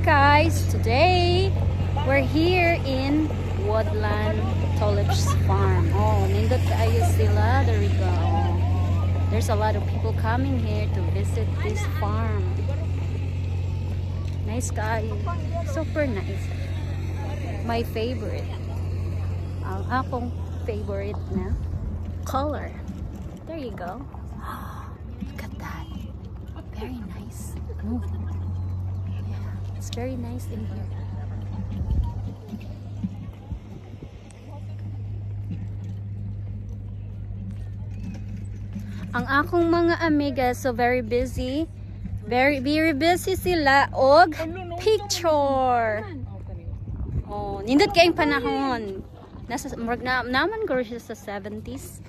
guys, today we're here in Woodland Tulips Farm. Oh, nindot kaayo sila. There we go. There's a lot of people coming here to visit this farm. Nice kaayo. Super nice. My favorite. Ang akong favorite na color. There you go. Look at that. Very nice. Ooh. Yeah, it's very nice in here. Ang akong mga amiga so very busy. Very busy sila og picture. Oh, nindot kayong panahon. Nasa naman ko siya sa 70s.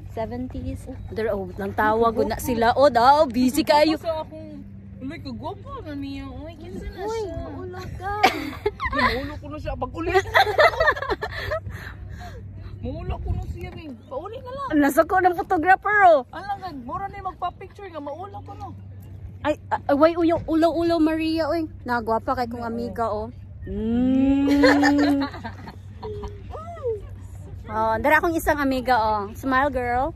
70s. There nang tawag na sila. Oh, daw busy kayo. Uy, kagwapo na niya. Uy, kinsa na Uy, siya. maula ka. Maula ko na siya. Pag-ulit. Maula ko na siya, Bing. Pauli na lang. Nasa ko ng photographer, oh. Alang, mura na yung magpa-picture nga. Maula ko na. Ay, way ulaw Maria, oy. Nagwapa kay kong amiga, oh. Oh, dara akong isang amiga, oh. Smile, girl.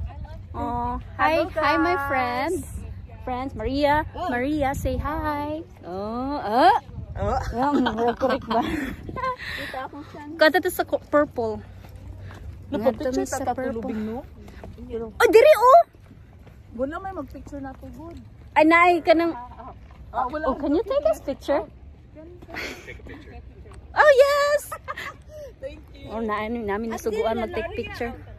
Oh, hi, hi, my friends. Maria, say hi. Oh, correct ba? Kata to sa purple. Nagpa-picture ta katulubing, no? Oh, diri, oh. Good na may mag-picture na to, good. Ay, naay ka ng... Wala. Oh, can you take us picture? Take a picture. Oh, yes! Thank you. Oh, namin nasuguan mag-take picture.